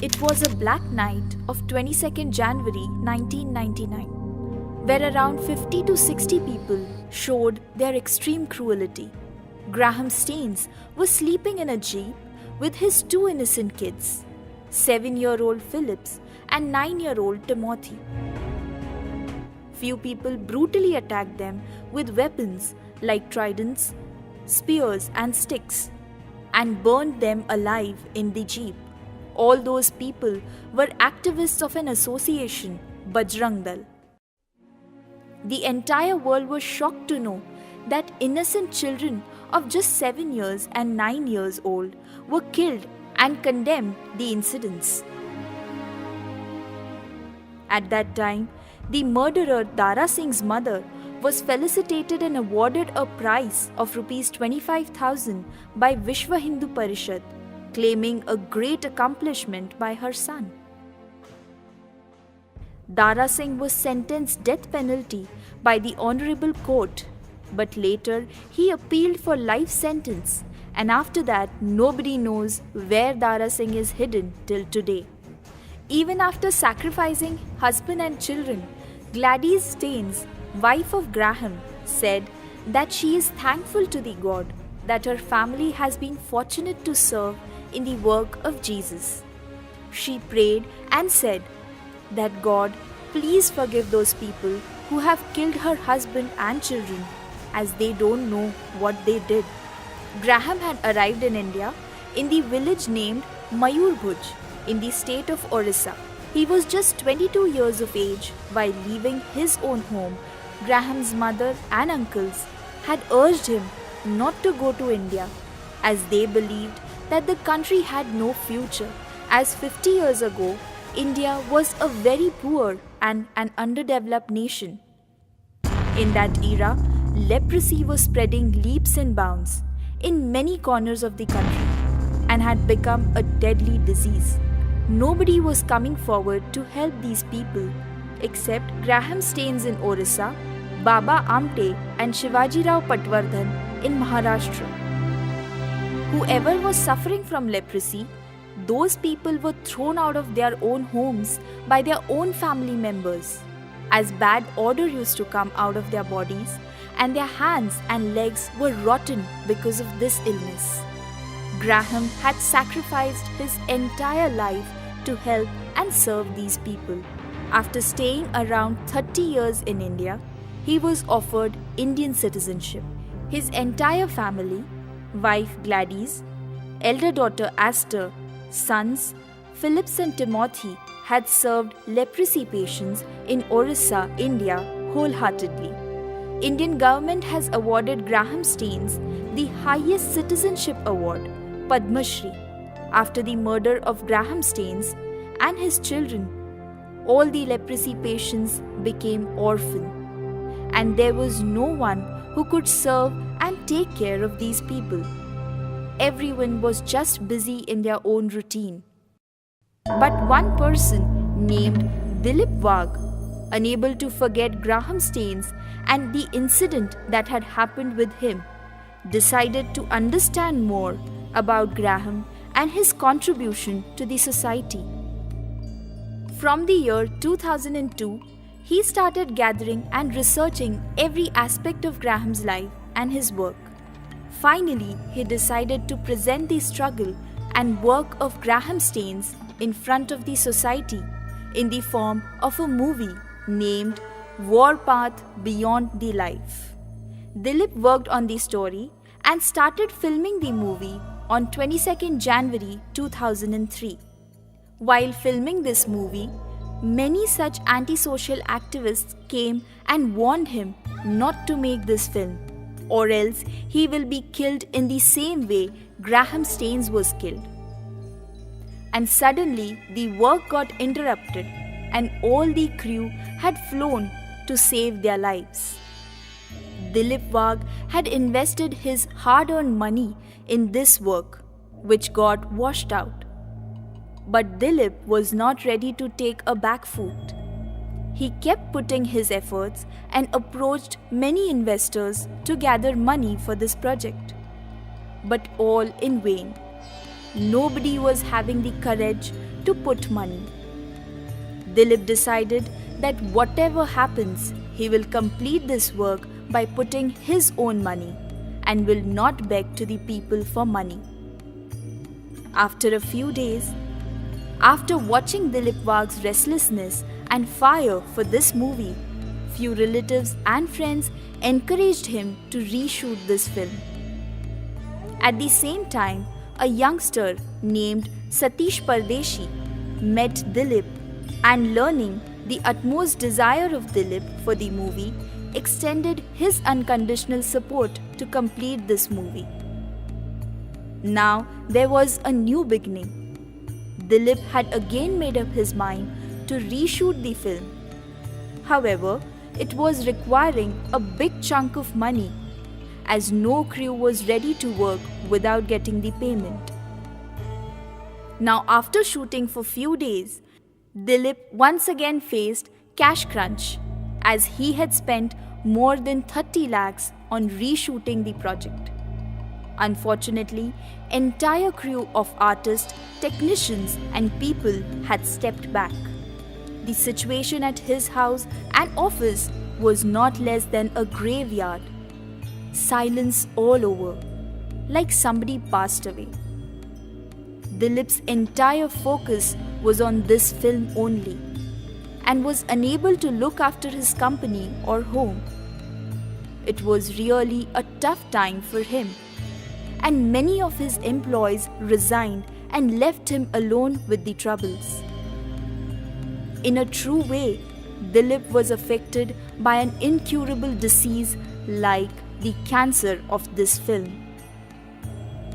It was a black night of 22nd January 1999, where around 50 to 60 people showed their extreme cruelty. Graham Staines was sleeping in a jeep with his two innocent kids, 7-year-old Phillips and 9-year-old Timothy. Few people brutally attacked them with weapons like tridents, spears and sticks, and burned them alive in the jeep. All those people were activists of an association, Bajrang Dal. The entire world was shocked to know that innocent children of just 7 years and 9 years old were killed and condemned the incidents. At that time, the murderer Dara Singh's mother was felicitated and awarded a prize of Rs 25,000 by Vishwa Hindu Parishad, claiming a great accomplishment by her son. Dara Singh was sentenced death penalty by the Honorable Court, but later he appealed for life sentence, and after that nobody knows where Dara Singh is hidden till today. Even after sacrificing husband and children, Gladys Staines, wife of Graham, said that she is thankful to the God that her family has been fortunate to serve in the work of Jesus. She prayed and said that God, please forgive those people who have killed her husband and children, as they don't know what they did. Graham had arrived in India in the village named Mayurbhuj in the state of Orissa. He was just 22 years of age while leaving his own home. Graham's mother and uncles had urged him not to go to India, as they believed that the country had no future, as 50 years ago, India was a very poor and an underdeveloped nation. In that era, leprosy was spreading leaps and bounds in many corners of the country and had become a deadly disease. Nobody was coming forward to help these people except Graham Staines in Orissa, Baba Amte and Shivaji Rao Patwardhan in Maharashtra. Whoever was suffering from leprosy, those people were thrown out of their own homes by their own family members, as bad odor used to come out of their bodies and their hands and legs were rotten because of this illness. Graham had sacrificed his entire life to help and serve these people. After staying around 30 years in India, he was offered Indian citizenship. His entire family, wife Gladys, elder daughter Astor, sons Phillips and Timothy, had served leprosy patients in Orissa, India wholeheartedly. Indian government has awarded Graham Staines the highest citizenship award, Padma Shri, after the murder of Graham Staines and his children. All the leprosy patients became orphaned, and there was no one who could serve and take care of these people. Everyone was just busy in their own routine. But one person named Dilip Wagh, unable to forget Graham Staines and the incident that had happened with him, decided to understand more about Graham and his contribution to the society. From the year 2002, he started gathering and researching every aspect of Graham's life and his work. Finally, he decided to present the struggle and work of Graham Staines in front of the society in the form of a movie named Warpath Beyond the Life. Dilip worked on the story and started filming the movie on 22nd January 2003. While filming this movie, many such antisocial activists came and warned him not to make this film, or else he will be killed in the same way Graham Staines was killed. And suddenly the work got interrupted and all the crew had flown to save their lives. Dilip Wagh had invested his hard-earned money in this work, which got washed out. But Dilip was not ready to take a back foot. He kept putting his efforts and approached many investors to gather money for this project. But all in vain. Nobody was having the courage to put money. Dilip decided that whatever happens, he will complete this work by putting his own money and will not beg to the people for money. After a few days, after watching Dilip Wagh's restlessness and fire for this movie, few relatives and friends encouraged him to reshoot this film. At the same time, a youngster named Satish Pardeshi met Dilip and, learning the utmost desire of Dilip for the movie, extended his unconditional support to complete this movie. Now there was a new beginning. Dilip had again made up his mind to reshoot the film. However, it was requiring a big chunk of money, as no crew was ready to work without getting the payment. Now, after shooting for few days, Dilip once again faced cash crunch, as he had spent more than 30 lakhs on reshooting the project. Unfortunately, entire crew of artists, technicians and people had stepped back. The situation at his house and office was not less than a graveyard. Silence all over, like somebody passed away. Dilip's entire focus was on this film only and was unable to look after his company or home. It was really a tough time for him, and many of his employees resigned and left him alone with the troubles. In a true way, Dilip was affected by an incurable disease like the cancer of this film.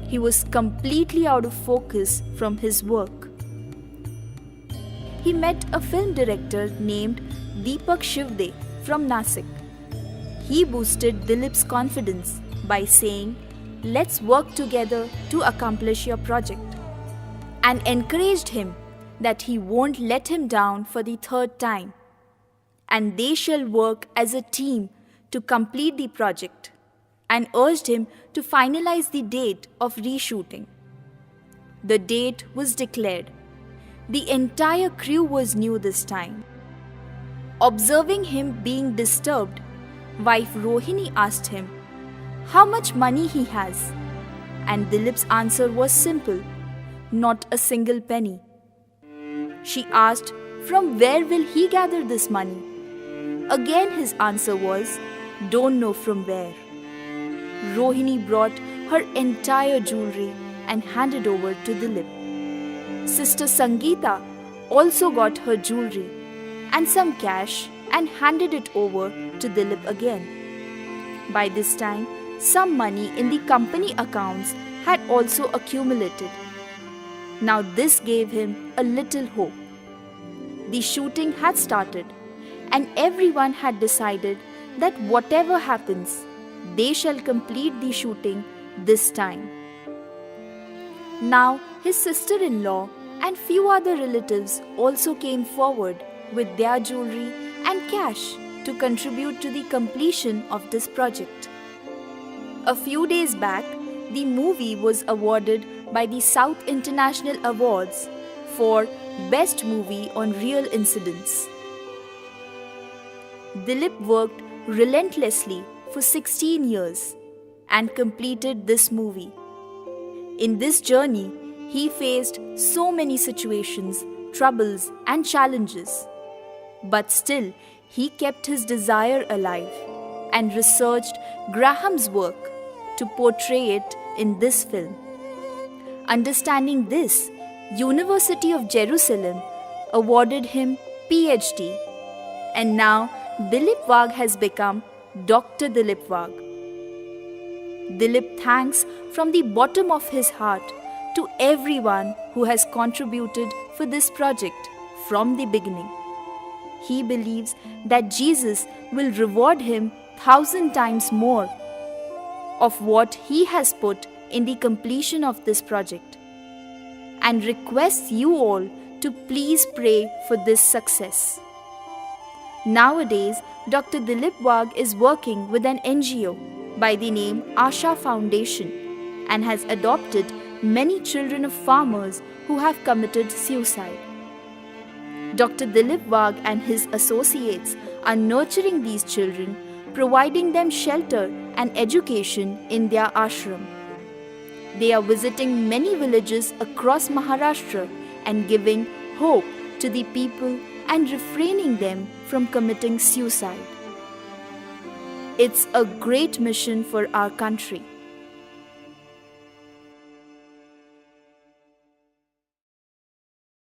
He was completely out of focus from his work. He met a film director named Deepak Shivde from Nasik. He boosted Dilip's confidence by saying, "Let's work together to accomplish your project," and encouraged him that he won't let him down for the third time, and they shall work as a team to complete the project, and urged him to finalize the date of reshooting. The date was declared. The entire crew was new this time. Observing him being disturbed, wife Rohini asked him how much money he has, and Dilip's answer was simple, not a single penny. She asked from where will he gather this money. Again his answer was, don't know from where. Rohini brought her entire jewelry and handed over to Dilip. Sister Sangeeta also got her jewelry and some cash and handed it over to Dilip again. By this time, some money in the company accounts had also accumulated. Now this gave him a little hope. The shooting had started, and everyone had decided that whatever happens, they shall complete the shooting this time. Now his sister-in-law and few other relatives also came forward with their jewelry and cash to contribute to the completion of this project. A few days back, the movie was awarded by the South International Awards for Best Movie on Real Incidents. Dilip worked relentlessly for 16 years and completed this movie. In this journey, he faced so many situations, troubles and challenges. But still, he kept his desire alive and researched Graham's work to portray it in this film. Understanding this, University of Jerusalem awarded him PhD, and now Dilip Wagh has become Dr. Dilip Wagh. Dilip thanks from the bottom of his heart to everyone who has contributed for this project from the beginning. He believes that Jesus will reward him 1,000 times more of what he has put in the completion of this project, and requests you all to please pray for this success. Nowadays, Dr. Dilip Wagh is working with an NGO by the name Asha Foundation and has adopted many children of farmers who have committed suicide. Dr. Dilip Wagh and his associates are nurturing these children, providing them shelter and education in their ashram. They are visiting many villages across Maharashtra and giving hope to the people and refraining them from committing suicide. It's a great mission for our country.